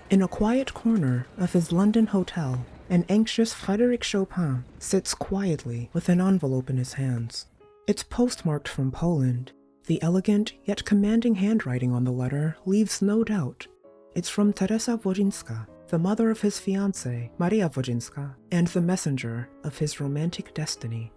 In a quiet corner of his London hotel, an anxious Frédéric Chopin sits quietly with an envelope in his hands. It's postmarked from Poland. The elegant yet commanding handwriting on the letter leaves no doubt. It's from Teresa Wodzińska, the mother of his fiancée, Maria Wodzińska, and the messenger of his romantic destiny.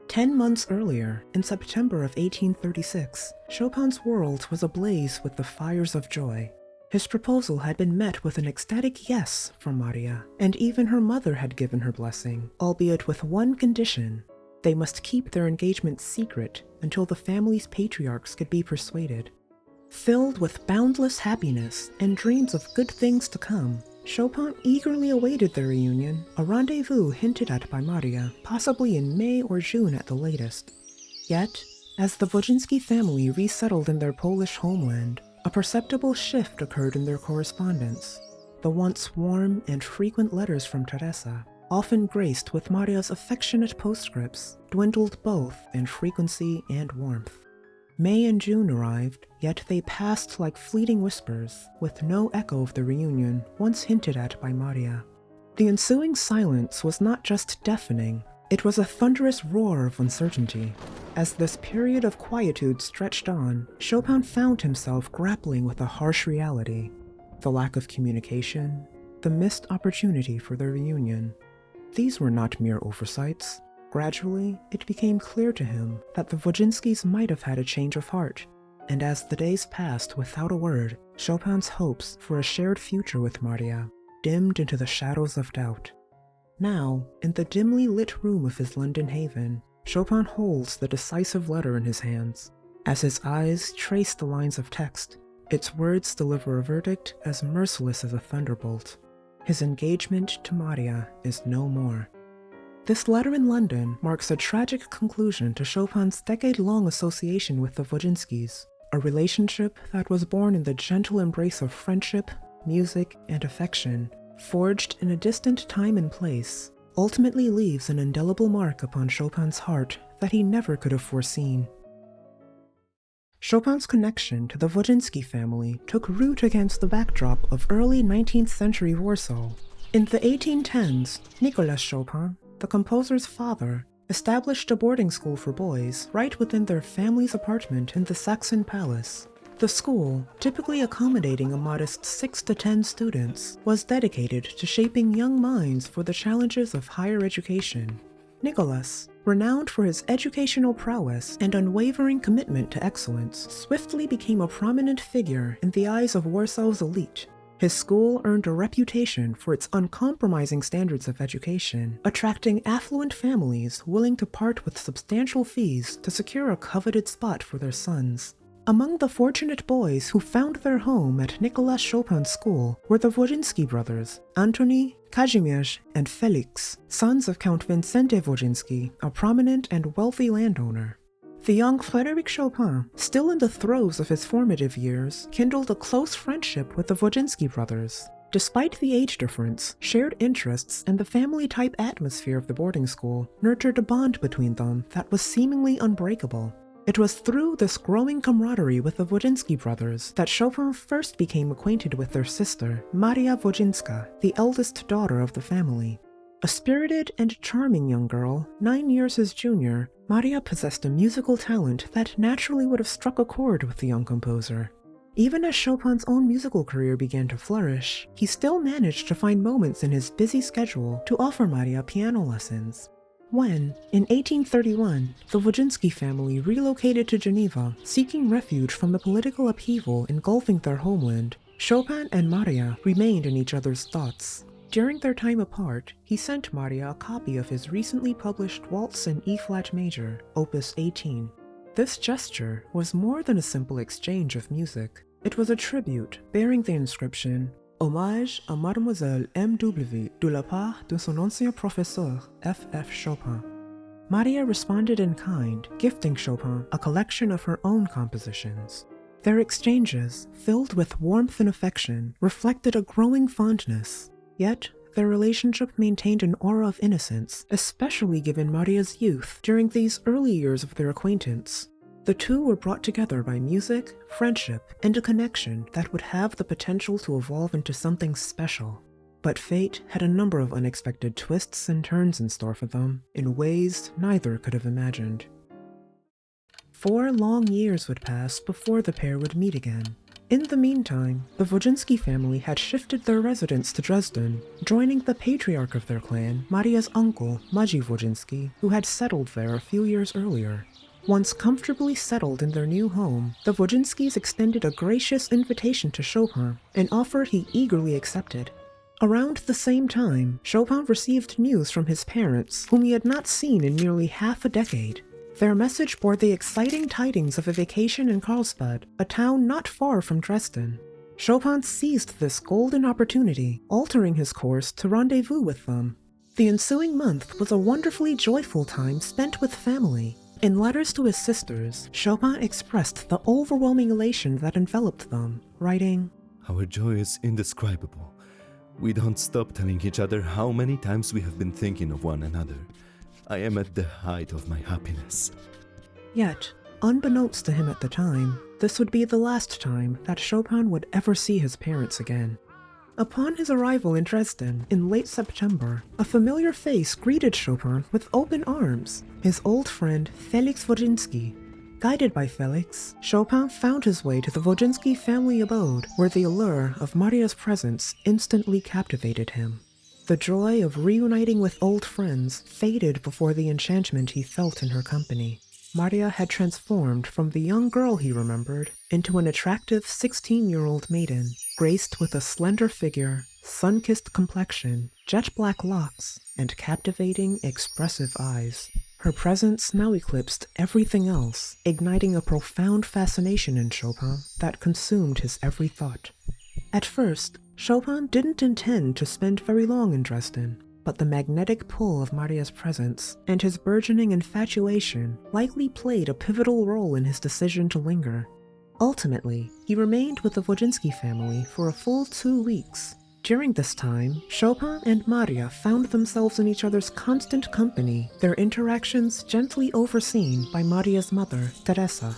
10 months earlier, in September of 1836, Chopin's world was ablaze with the fires of joy. His proposal had been met with an ecstatic yes from Maria, and even her mother had given her blessing, albeit with one condition. They must keep their engagement secret until the family's patriarchs could be persuaded. Filled with boundless happiness and dreams of good things to come, Chopin eagerly awaited their reunion, a rendezvous hinted at by Maria, possibly in May or June at the latest. Yet, as the Wodziński family resettled in their Polish homeland, a perceptible shift occurred in their correspondence. The once warm and frequent letters from Teresa, often graced with Maria's affectionate postscripts, dwindled both in frequency and warmth. May and June arrived, yet they passed like fleeting whispers, with no echo of the reunion once hinted at by Maria. The ensuing silence was not just deafening, it was a thunderous roar of uncertainty. As this period of quietude stretched on, Chopin found himself grappling with a harsh reality: the lack of communication, the missed opportunity for their reunion. These were not mere oversights. Gradually, it became clear to him that the Wodzińskis might have had a change of heart, and as the days passed without a word, Chopin's hopes for a shared future with Maria dimmed into the shadows of doubt. Now, in the dimly lit room of his London haven, Chopin holds the decisive letter in his hands. As his eyes trace the lines of text, its words deliver a verdict as merciless as a thunderbolt. His engagement to Maria is no more. This letter in London marks a tragic conclusion to Chopin's decade-long association with the Wodzińskis, a relationship that was born in the gentle embrace of friendship, music, and affection, forged in a distant time and place, ultimately leaves an indelible mark upon Chopin's heart that he never could have foreseen. Chopin's connection to the Wodziński family took root against the backdrop of early 19th century Warsaw. In the 1810s, Nicolas Chopin, the composer's father, established a boarding school for boys right within their family's apartment in the Saxon Palace. The school, typically accommodating a modest 6 to 10 students, was dedicated to shaping young minds for the challenges of higher education. Nicolas, renowned for his educational prowess and unwavering commitment to excellence, swiftly became a prominent figure in the eyes of Warsaw's elite. His school earned a reputation for its uncompromising standards of education, attracting affluent families willing to part with substantial fees to secure a coveted spot for their sons. Among the fortunate boys who found their home at Nicolas Chopin's school were the Wodziński brothers, Antoni, Kazimierz, and Felix, sons of Count Vincente Wodziński, a prominent and wealthy landowner. The young Frédéric Chopin, still in the throes of his formative years, kindled a close friendship with the Wodziński brothers. Despite the age difference, shared interests and the family-type atmosphere of the boarding school nurtured a bond between them that was seemingly unbreakable. It was through this growing camaraderie with the Wodziński brothers that Chopin first became acquainted with their sister, Maria Wodzińska, the eldest daughter of the family. A spirited and charming young girl, 9 years his junior, Maria possessed a musical talent that naturally would have struck a chord with the young composer. Even as Chopin's own musical career began to flourish, he still managed to find moments in his busy schedule to offer Maria piano lessons. When, in 1831, the Wodziński family relocated to Geneva, seeking refuge from the political upheaval engulfing their homeland, Chopin and Maria remained in each other's thoughts. During their time apart, he sent Maria a copy of his recently published Waltz in E-flat major, Opus 18. This gesture was more than a simple exchange of music. It was a tribute bearing the inscription, Hommage à Mademoiselle M.W. de la part de son ancien professeur, F.F. Chopin. Maria responded in kind, gifting Chopin a collection of her own compositions. Their exchanges, filled with warmth and affection, reflected a growing fondness. Yet, their relationship maintained an aura of innocence, especially given Maria's youth during these early years of their acquaintance. The The two were brought together by music, friendship, and a connection that would have the potential to evolve into something special. But fate had a number of unexpected twists and turns in store for them, in ways neither could have imagined. 4 long years would pass before the pair would meet again. In the meantime, the Wodziński family had shifted their residence to Dresden, joining the patriarch of their clan, Maria's uncle, Maciej Wodziński, who had settled there a few years earlier. Once comfortably settled in their new home, the Wodzińskis extended a gracious invitation to Chopin, an offer he eagerly accepted. Around the same time, Chopin received news from his parents, whom he had not seen in nearly half a decade. Their message bore the exciting tidings of a vacation in Karlsbad, a town not far from Dresden. Chopin seized this golden opportunity, altering his course to rendezvous with them. The ensuing month was a wonderfully joyful time spent with family. In letters to his sisters, Chopin expressed the overwhelming elation that enveloped them, writing, "Our joy is indescribable. We don't stop telling each other how many times we have been thinking of one another. I am at the height of my happiness." Yet, unbeknownst to him at the time, this would be the last time that Chopin would ever see his parents again. Upon his arrival in Dresden in late September, a familiar face greeted Chopin with open arms, his old friend Frédéric Wodziński. Guided by Felix, Chopin found his way to the Wodziński family abode, where the allure of Maria's presence instantly captivated him. The joy of reuniting with old friends faded before the enchantment he felt in her company. Maria had transformed from the young girl he remembered into an attractive 16-year-old maiden, graced with a slender figure, sun-kissed complexion, jet-black locks, and captivating, expressive eyes. Her presence now eclipsed everything else, igniting a profound fascination in Chopin that consumed his every thought. At first, Chopin didn't intend to spend very long in Dresden, but the magnetic pull of Maria's presence and his burgeoning infatuation likely played a pivotal role in his decision to linger. Ultimately, he remained with the Wodziński family for a full 2 weeks. During this time, Chopin and Maria found themselves in each other's constant company, their interactions gently overseen by Maria's mother, Teresa.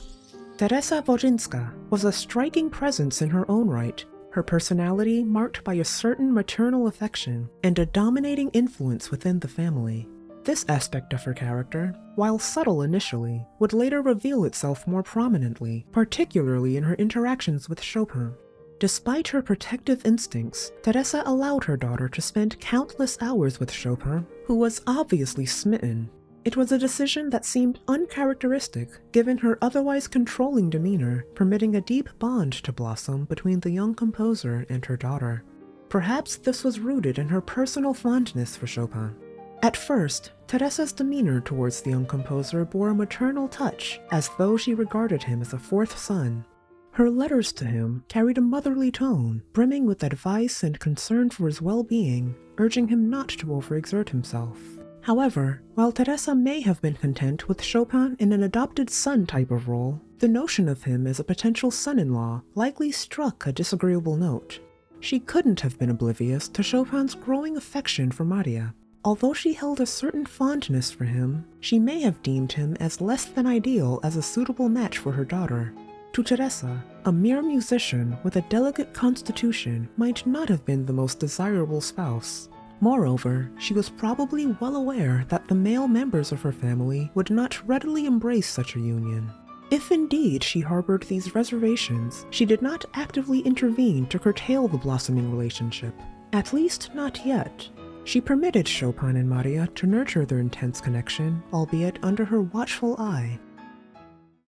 Teresa Wodzińska was a striking presence in her own right, her personality marked by a certain maternal affection and a dominating influence within the family. This aspect of her character, while subtle initially, would later reveal itself more prominently, particularly in her interactions with Chopin. Despite her protective instincts, Teresa allowed her daughter to spend countless hours with Chopin, who was obviously smitten. It was a decision that seemed uncharacteristic, given her otherwise controlling demeanor, permitting a deep bond to blossom between the young composer and her daughter. Perhaps this was rooted in her personal fondness for Chopin. At first, Teresa's demeanor towards the young composer bore a maternal touch, as though she regarded him as a fourth son. Her letters to him carried a motherly tone, brimming with advice and concern for his well-being, urging him not to overexert himself. However, while Teresa may have been content with Chopin in an adopted son type of role, the notion of him as a potential son-in-law likely struck a disagreeable note. She couldn't have been oblivious to Chopin's growing affection for Maria. Although she held a certain fondness for him, she may have deemed him as less than ideal as a suitable match for her daughter. To Teresa, a mere musician with a delicate constitution might not have been the most desirable spouse. Moreover, she was probably well aware that the male members of her family would not readily embrace such a union. If indeed she harbored these reservations, she did not actively intervene to curtail the blossoming relationship. At least not yet. She permitted Chopin and Maria to nurture their intense connection, albeit under her watchful eye.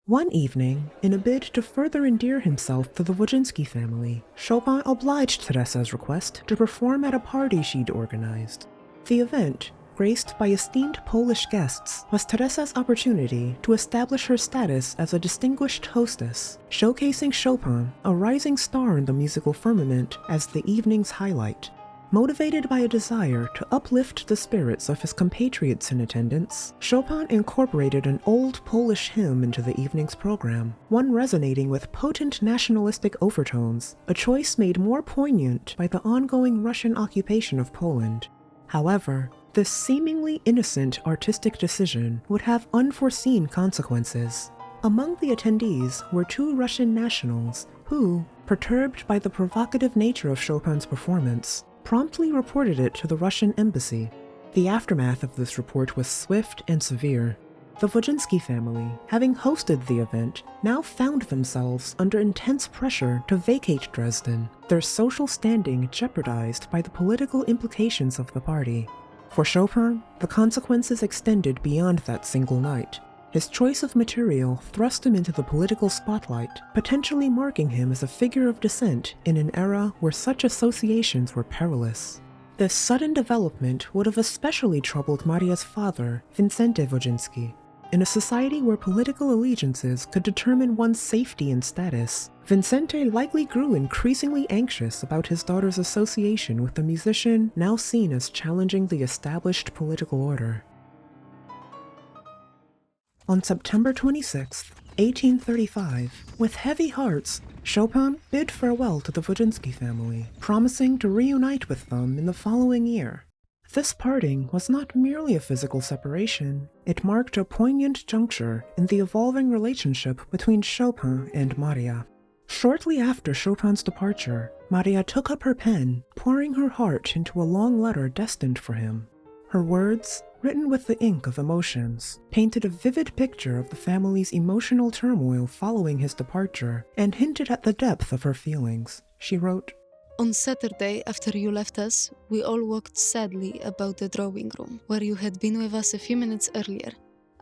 One evening, in a bid to further endear himself to the Wodziński family, Chopin obliged Teresa's request to perform at a party she'd organized. The event, graced by esteemed Polish guests, was Teresa's opportunity to establish her status as a distinguished hostess, showcasing Chopin, a rising star in the musical firmament, as the evening's highlight. Motivated by a desire to uplift the spirits of his compatriots in attendance, Chopin incorporated an old Polish hymn into the evening's program, one resonating with potent nationalistic overtones, a choice made more poignant by the ongoing Russian occupation of Poland. However, this seemingly innocent artistic decision would have unforeseen consequences. Among the attendees were 2 Russian nationals who, perturbed by the provocative nature of Chopin's performance, promptly reported it to the Russian embassy. The aftermath of this report was swift and severe. The Wodziński family, having hosted the event, now found themselves under intense pressure to vacate Dresden, their social standing jeopardized by the political implications of the party. For Chopin, the consequences extended beyond that single night. His choice of material thrust him into the political spotlight, potentially marking him as a figure of dissent in an era where such associations were perilous. This sudden development would have especially troubled Maria's father, Vincente Wodziński. In a society where political allegiances could determine one's safety and status, Vincente likely grew increasingly anxious about his daughter's association with a musician now seen as challenging the established political order. On September 26, 1835, with heavy hearts, Chopin bid farewell to the Wodziński family, promising to reunite with them in the following year. This parting was not merely a physical separation, it marked a poignant juncture in the evolving relationship between Chopin and Maria. Shortly after Chopin's departure, Maria took up her pen, pouring her heart into a long letter destined for him. Her words, written with the ink of emotions, painted a vivid picture of the family's emotional turmoil following his departure and hinted at the depth of her feelings. She wrote, "On Saturday, after you left us, we all walked sadly about the drawing room, where you had been with us a few minutes earlier.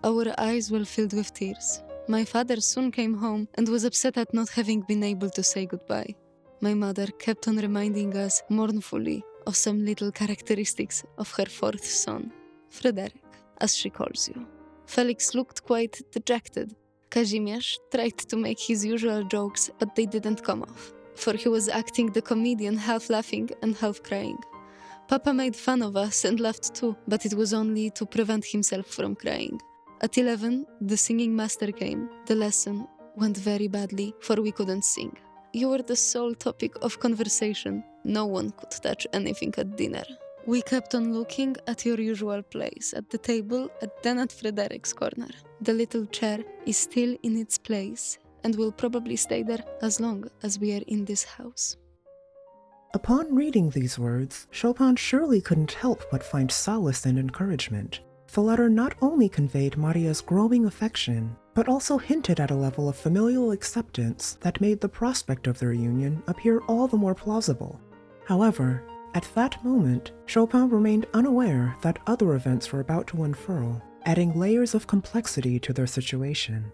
Our eyes were filled with tears. My father soon came home and was upset at not having been able to say goodbye. My mother kept on reminding us mournfully of some little characteristics of her 4th son, Fryderyk, as she calls you. Felix looked quite dejected. Kazimierz tried to make his usual jokes, but they didn't come off, for he was acting the comedian, half laughing and half crying. Papa made fun of us and laughed too, but it was only to prevent himself from crying. At 11, the singing master came. The lesson went very badly, for we couldn't sing. You were the sole topic of conversation. No one could touch anything at dinner. We kept on looking at your usual place, at the table, and then at Fryderyk's corner. The little chair is still in its place, and will probably stay there as long as we are in this house." Upon reading these words, Chopin surely couldn't help but find solace and encouragement. The letter not only conveyed Maria's growing affection, but also hinted at a level of familial acceptance that made the prospect of their union appear all the more plausible. However, at that moment, Chopin remained unaware that other events were about to unfurl, adding layers of complexity to their situation.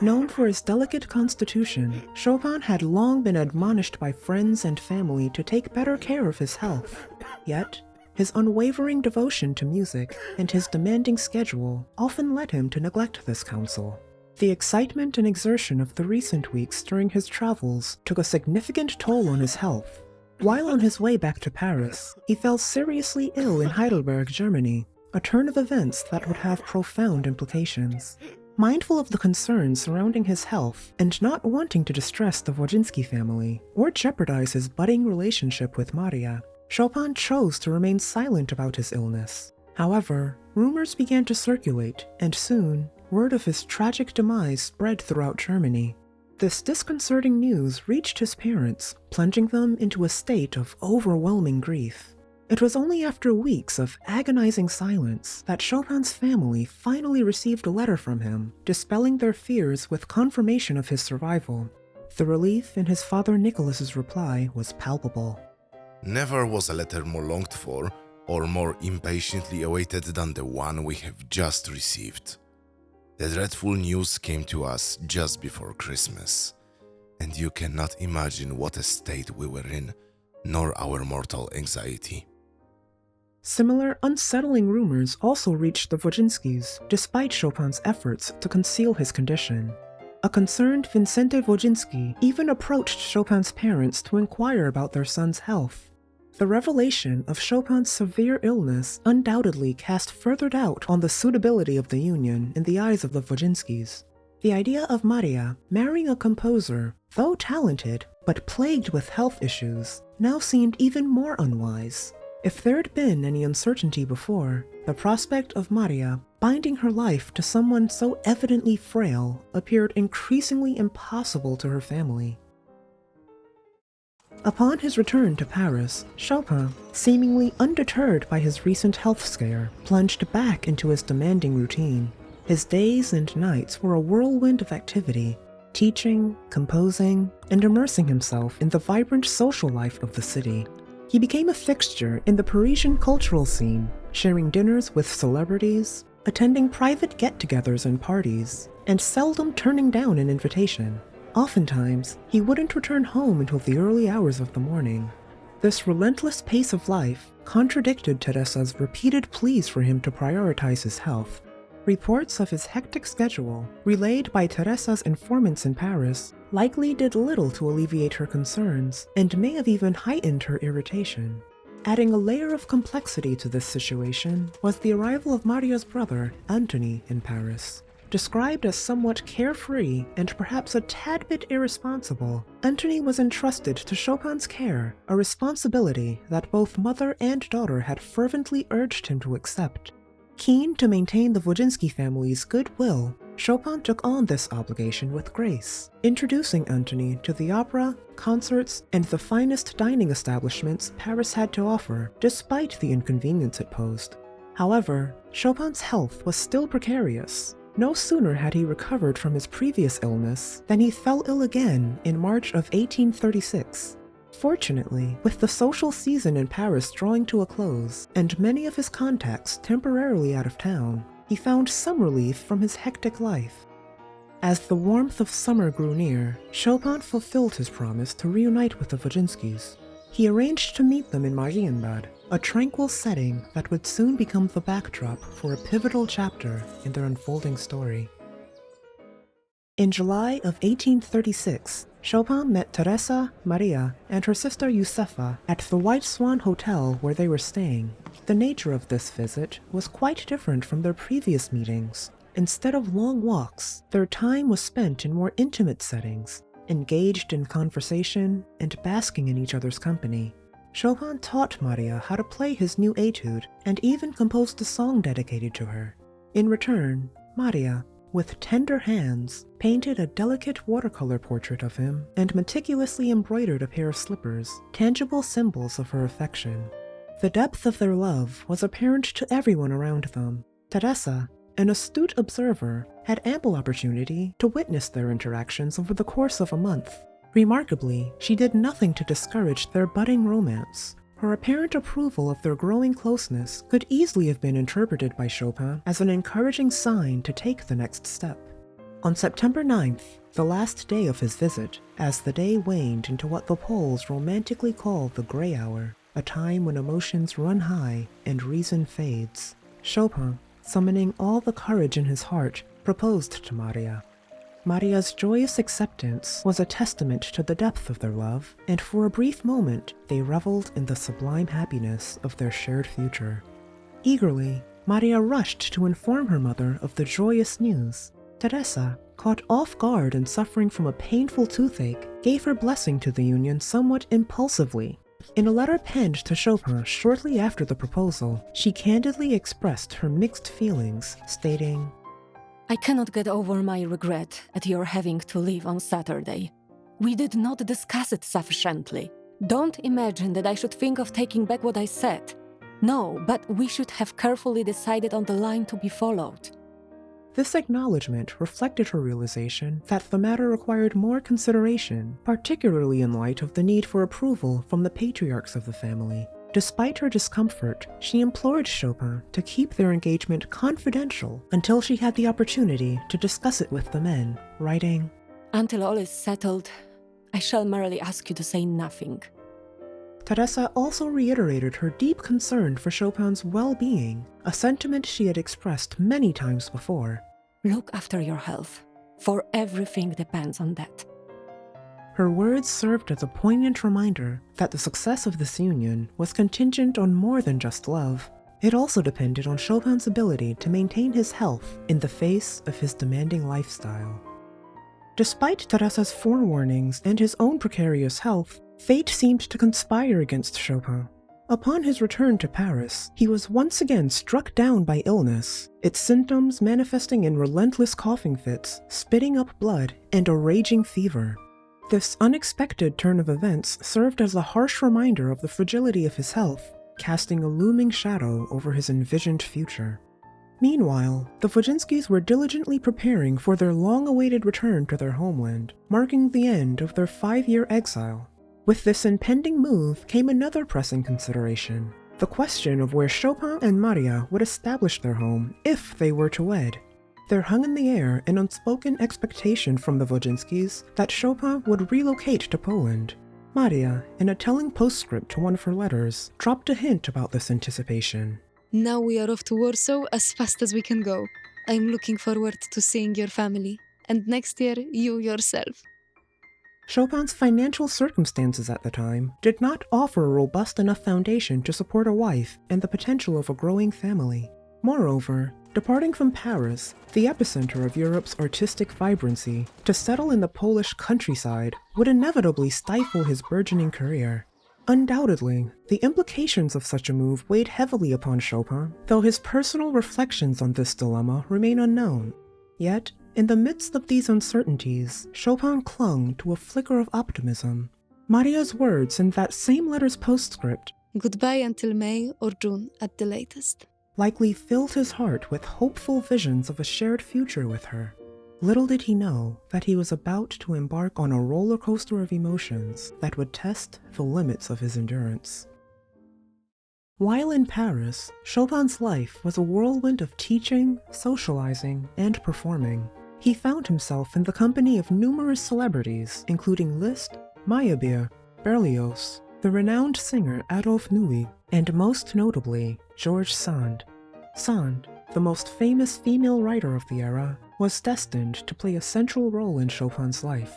Known for his delicate constitution, Chopin had long been admonished by friends and family to take better care of his health. Yet, his unwavering devotion to music and his demanding schedule often led him to neglect this counsel. The excitement and exertion of the recent weeks during his travels took a significant toll on his health. While on his way back to Paris, he fell seriously ill in Heidelberg, Germany, a turn of events that would have profound implications. Mindful of the concerns surrounding his health and not wanting to distress the Wodziński family or jeopardize his budding relationship with Maria, Chopin chose to remain silent about his illness. However, rumors began to circulate, and soon, word of his tragic demise spread throughout Germany. This disconcerting news reached his parents, plunging them into a state of overwhelming grief. It was only after weeks of agonizing silence that Chopin's family finally received a letter from him, dispelling their fears with confirmation of his survival. The relief in his father Nicholas's reply was palpable. Never was a letter more longed for or more impatiently awaited than the one we have just received. The dreadful news came to us just before Christmas, and you cannot imagine what a state we were in, nor our mortal anxiety. Similar unsettling rumors also reached the Wodzińskis, despite Chopin's efforts to conceal his condition. A concerned Vincente Wodziński even approached Chopin's parents to inquire about their son's health. The revelation of Chopin's severe illness undoubtedly cast further doubt on the suitability of the union in the eyes of the Wodzińskis. The idea of Maria marrying a composer, though talented but plagued with health issues, now seemed even more unwise. If there had been any uncertainty before, the prospect of Maria binding her life to someone so evidently frail appeared increasingly impossible to her family. Upon his return to Paris, Chopin, seemingly undeterred by his recent health scare, plunged back into his demanding routine. His days and nights were a whirlwind of activity, teaching, composing, and immersing himself in the vibrant social life of the city. He became a fixture in the Parisian cultural scene, sharing dinners with celebrities, attending private get-togethers and parties, and seldom turning down an invitation. Oftentimes, he wouldn't return home until the early hours of the morning. This relentless pace of life contradicted Teresa's repeated pleas for him to prioritize his health. Reports of his hectic schedule, relayed by Teresa's informants in Paris, likely did little to alleviate her concerns and may have even heightened her irritation. Adding a layer of complexity to this situation was the arrival of Maria's brother, Antony, in Paris. Described as somewhat carefree and perhaps a tad bit irresponsible, Antony was entrusted to Chopin's care, a responsibility that both mother and daughter had fervently urged him to accept. Keen to maintain the Wodziński family's goodwill, Chopin took on this obligation with grace, introducing Antony to the opera, concerts, and the finest dining establishments Paris had to offer, despite the inconvenience it posed. However, Chopin's health was still precarious. No sooner had he recovered from his previous illness than he fell ill again in March of 1836. Fortunately, with the social season in Paris drawing to a close and many of his contacts temporarily out of town, he found some relief from his hectic life. As the warmth of summer grew near, Chopin fulfilled his promise to reunite with the Wodzińskis. He arranged to meet them in Marienbad, a tranquil setting that would soon become the backdrop for a pivotal chapter in their unfolding story. In July of 1836, Chopin met Teresa, Maria, and her sister Josefa at the White Swan Hotel where they were staying. The nature of this visit was quite different from their previous meetings. Instead of long walks, their time was spent in more intimate settings, engaged in conversation and basking in each other's company. Chopin taught Maria how to play his new etude and even composed a song dedicated to her. In return, Maria, with tender hands, painted a delicate watercolor portrait of him and meticulously embroidered a pair of slippers, tangible symbols of her affection. The depth of their love was apparent to everyone around them. Teresa, an astute observer, had ample opportunity to witness their interactions over the course of a month. Remarkably, she did nothing to discourage their budding romance. Her apparent approval of their growing closeness could easily have been interpreted by Chopin as an encouraging sign to take the next step. On September 9th, the last day of his visit, as the day waned into what the Poles romantically call the gray hour, a time when emotions run high and reason fades, Chopin, summoning all the courage in his heart, proposed to Maria. Maria's joyous acceptance was a testament to the depth of their love, and for a brief moment they reveled in the sublime happiness of their shared future. Eagerly, Maria rushed to inform her mother of the joyous news. Teresa, caught off guard and suffering from a painful toothache, gave her blessing to the union somewhat impulsively. In a letter penned to Chopin shortly after the proposal, she candidly expressed her mixed feelings, stating, I cannot get over my regret at your having to leave on Saturday. We did not discuss it sufficiently. Don't imagine that I should think of taking back what I said. No, but we should have carefully decided on the line to be followed. This acknowledgement reflected her realization that the matter required more consideration, particularly in light of the need for approval from the patriarchs of the family. Despite her discomfort, she implored Chopin to keep their engagement confidential until she had the opportunity to discuss it with the men, writing, Until all is settled, I shall merely ask you to say nothing. Teresa also reiterated her deep concern for Chopin's well-being, a sentiment she had expressed many times before. Look after your health, for everything depends on that. Her words served as a poignant reminder that the success of this union was contingent on more than just love. It also depended on Chopin's ability to maintain his health in the face of his demanding lifestyle. Despite Teresa's forewarnings and his own precarious health, fate seemed to conspire against Chopin. Upon his return to Paris, he was once again struck down by illness, its symptoms manifesting in relentless coughing fits, spitting up blood, and a raging fever. This unexpected turn of events served as a harsh reminder of the fragility of his health, casting a looming shadow over his envisioned future. Meanwhile, the Wodzińskis were diligently preparing for their long-awaited return to their homeland, marking the end of their 5-year exile. With this impending move came another pressing consideration, the question of where Chopin and Maria would establish their home if they were to wed. There hung in the air an unspoken expectation from the Wodzińskis that Chopin would relocate to Poland. Maria, in a telling postscript to one of her letters, dropped a hint about this anticipation. Now we are off to Warsaw as fast as we can go. I'm looking forward to seeing your family, and next year, you yourself. Chopin's financial circumstances at the time did not offer a robust enough foundation to support a wife and the potential of a growing family. Moreover, departing from Paris, the epicenter of Europe's artistic vibrancy, to settle in the Polish countryside would inevitably stifle his burgeoning career. Undoubtedly, the implications of such a move weighed heavily upon Chopin, though his personal reflections on this dilemma remain unknown. Yet, in the midst of these uncertainties, Chopin clung to a flicker of optimism. Maria's words in that same letter's postscript, "Goodbye until May or June at the latest," likely filled his heart with hopeful visions of a shared future with her. Little did he know that he was about to embark on a roller coaster of emotions that would test the limits of his endurance. While in Paris, Chopin's life was a whirlwind of teaching, socializing, and performing. He found himself in the company of numerous celebrities, including Liszt, Meyerbeer, Berlioz, the renowned singer Adolphe Nuit, and most notably, George Sand. Sand, the most famous female writer of the era, was destined to play a central role in Chopin's life.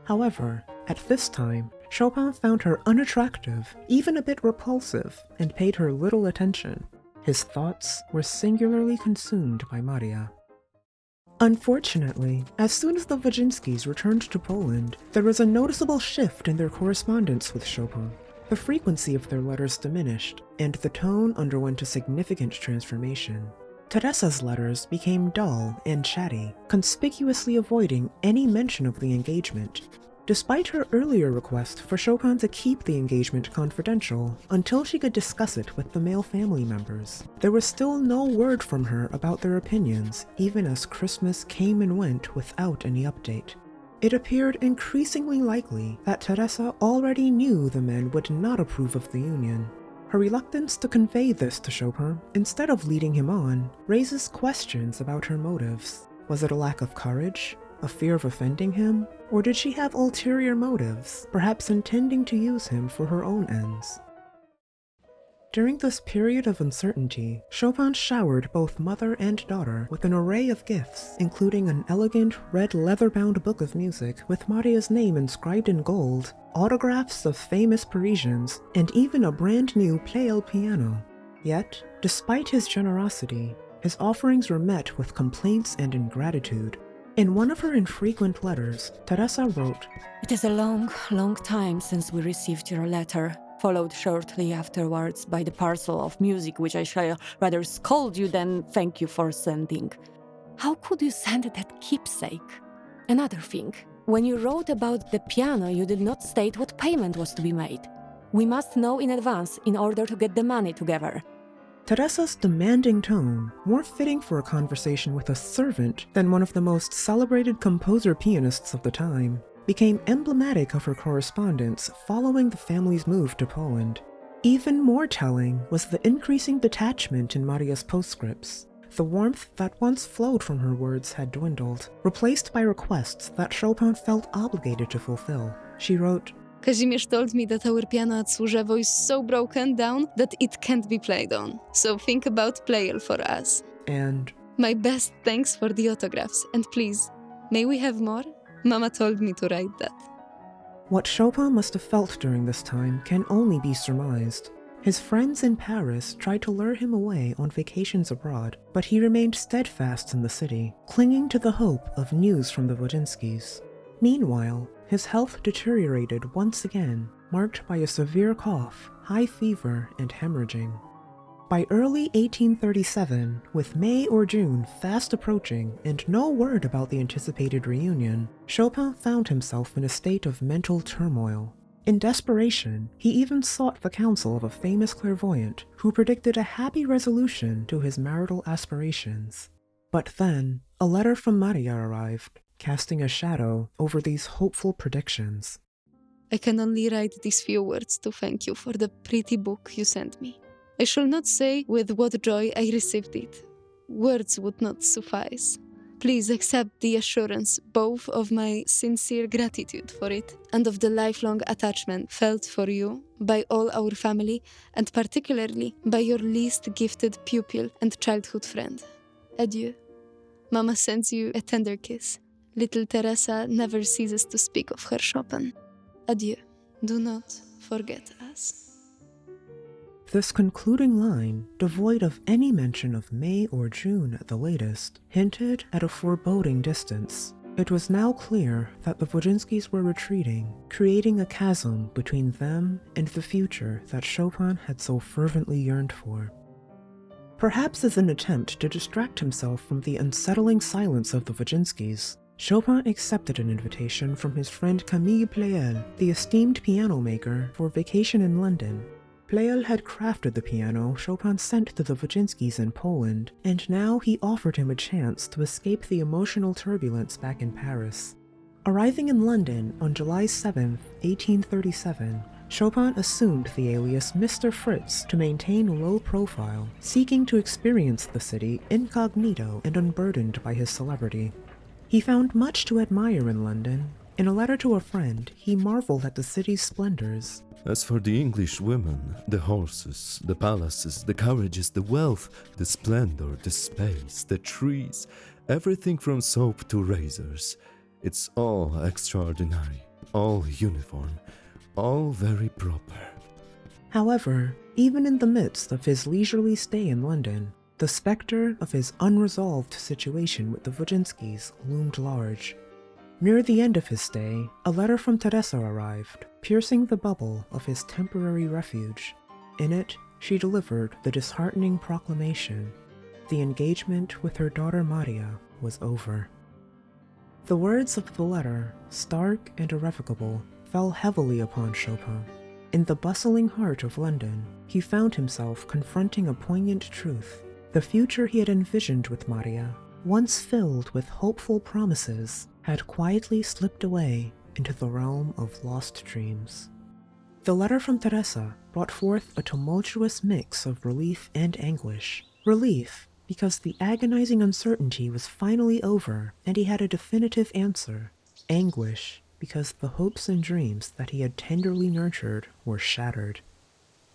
However, at this time, Chopin found her unattractive, even a bit repulsive, and paid her little attention. His thoughts were singularly consumed by Maria. Unfortunately, as soon as the Wodzińskis returned to Poland, there was a noticeable shift in their correspondence with Chopin. The frequency of their letters diminished, and the tone underwent a significant transformation. Teresa's letters became dull and chatty, conspicuously avoiding any mention of the engagement. Despite her earlier request for Chopin to keep the engagement confidential until she could discuss it with the male family members, there was still no word from her about their opinions, even as Christmas came and went without any update. It appeared increasingly likely that Teresa already knew the men would not approve of the union. Her reluctance to convey this to Chopin, instead of leading him on, raises questions about her motives. Was it a lack of courage? A fear of offending him? Or did she have ulterior motives, perhaps intending to use him for her own ends? During this period of uncertainty, Chopin showered both mother and daughter with an array of gifts, including an elegant red leather-bound book of music with Maria's name inscribed in gold, autographs of famous Parisians, and even a brand-new Pleyel piano. Yet, despite his generosity, his offerings were met with complaints and ingratitude. In one of her infrequent letters, Teresa wrote, "It is a long, long time since we received your letter, followed shortly afterwards by the parcel of music which I shall rather scold you than thank you for sending. How could you send that keepsake? Another thing, when you wrote about the piano, you did not state what payment was to be made. We must know in advance in order to get the money together." Teresa's demanding tone, more fitting for a conversation with a servant than one of the most celebrated composer-pianists of the time, became emblematic of her correspondence following the family's move to Poland. Even more telling was the increasing detachment in Maria's postscripts. The warmth that once flowed from her words had dwindled, replaced by requests that Chopin felt obligated to fulfill. She wrote, Kazimierz told me that our piano at Służewo is so broken down that it can't be played on. So think about Pleyel for us. And My best thanks for the autographs. And please, may we have more? Mama told me to write that. what Chopin must have felt during this time can only be surmised. His friends in Paris tried to lure him away on vacations abroad, but he remained steadfast in the city, clinging to the hope of news from the Wodzińskis. Meanwhile, his health deteriorated once again, marked by a severe cough, high fever, and hemorrhaging. By early 1837, with May or June fast approaching and no word about the anticipated reunion, Chopin found himself in a state of mental turmoil. In desperation, he even sought the counsel of a famous clairvoyant who predicted a happy resolution to his marital aspirations. But then, a letter from Maria arrived, casting a shadow over these hopeful predictions. I can only write these few words to thank you for the pretty book you sent me. I shall not say with what joy I received it. Words would not suffice. Please accept the assurance both of my sincere gratitude for it and of the lifelong attachment felt for you by all our family and particularly by your least gifted pupil and childhood friend. Adieu. Mama sends you a tender kiss. Little Teresa never ceases to speak of her Chopin. Adieu. Do not forget us. This concluding line, devoid of any mention of May or June at the latest, hinted at a foreboding distance. It was now clear that the Wodzińskis were retreating, creating a chasm between them and the future that Chopin had so fervently yearned for. Perhaps as an attempt to distract himself from the unsettling silence of the Wodzińskis, Chopin accepted an invitation from his friend Camille Pleyel, the esteemed piano maker, for vacation in London. Pleyel had crafted the piano Chopin sent to the Wodzińskis in Poland, and now he offered him a chance to escape the emotional turbulence back in Paris. Arriving in London on July 7, 1837, Chopin assumed the alias Mr. Fritz to maintain a low profile, seeking to experience the city incognito and unburdened by his celebrity. He found much to admire in London. In a letter to a friend, he marveled at the city's splendors. As for the English women, the horses, the palaces, the carriages, the wealth, the splendor, the space, the trees, everything from soap to razors, it's all extraordinary, all uniform, all very proper. However, even in the midst of his leisurely stay in London, the specter of his unresolved situation with the Wodzińskis loomed large. Near the end of his stay, a letter from Teresa arrived, piercing the bubble of his temporary refuge. In it, she delivered the disheartening proclamation: the engagement with her daughter Maria was over. The words of the letter, stark and irrevocable, fell heavily upon Chopin. In the bustling heart of London, he found himself confronting a poignant truth. The future he had envisioned with Maria, once filled with hopeful promises, had quietly slipped away into the realm of lost dreams. The letter from Teresa brought forth a tumultuous mix of relief and anguish. Relief, because the agonizing uncertainty was finally over and he had a definitive answer. Anguish, because the hopes and dreams that he had tenderly nurtured were shattered.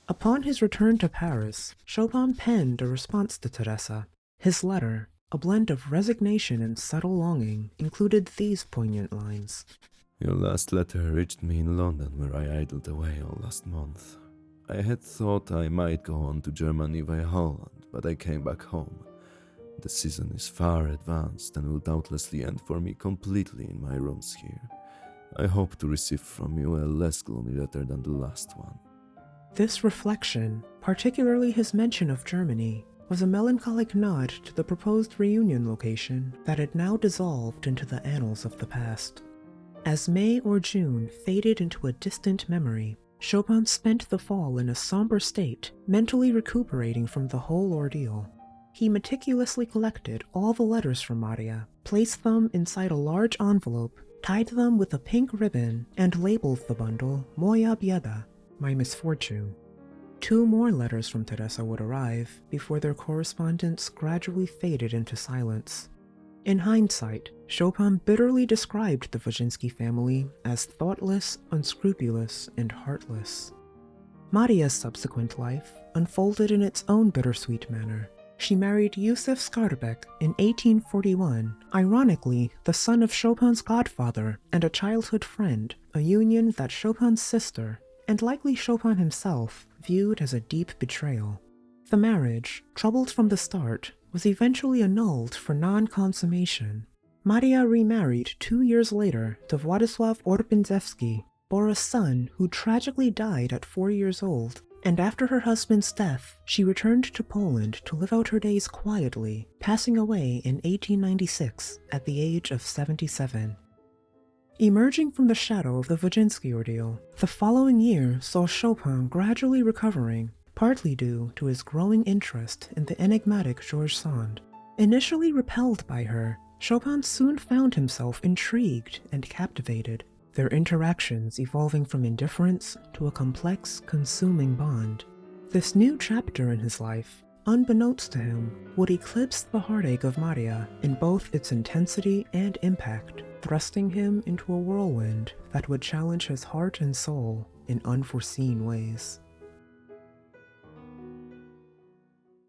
Upon his return to Paris, Chopin penned a response to Teresa. His letter, a blend of resignation and subtle longing, included these poignant lines. Your last letter reached me in London, where I idled away all last month. I had thought I might go on to Germany via Holland, but I came back home. The season is far advanced and will doubtlessly end for me completely in my rooms here. I hope to receive from you a less gloomy letter than the last one. This reflection, particularly his mention of Germany, was a melancholic nod to the proposed reunion location that had now dissolved into the annals of the past. As May or June faded into a distant memory, Chopin spent the fall in a somber state, mentally recuperating from the whole ordeal. He meticulously collected all the letters from Maria, placed them inside a large envelope, tied them with a pink ribbon, and labeled the bundle Moja bieda, my misfortune. 2 more letters from Teresa would arrive before their correspondence gradually faded into silence. In hindsight, Chopin bitterly described the Wodziński family as thoughtless, unscrupulous, and heartless. Maria's subsequent life unfolded in its own bittersweet manner. She married Józef Skarbek in 1841, ironically the son of Chopin's godfather and a childhood friend, a union that Chopin's sister, and likely Chopin himself, viewed as a deep betrayal. The marriage, troubled from the start, was eventually annulled for non-consummation. Maria remarried 2 years later to Władysław Opieński, bore a son who tragically died at 4 years old, and after her husband's death, she returned to Poland to live out her days quietly, passing away in 1896 at the age of 77. Emerging from the shadow of the Wodziński ordeal, the following year saw Chopin gradually recovering, partly due to his growing interest in the enigmatic George Sand. Initially repelled by her, Chopin soon found himself intrigued and captivated, their interactions evolving from indifference to a complex, consuming bond. This new chapter in his life, unbeknownst to him, would eclipse the heartache of Maria in both its intensity and impact, thrusting him into a whirlwind that would challenge his heart and soul in unforeseen ways.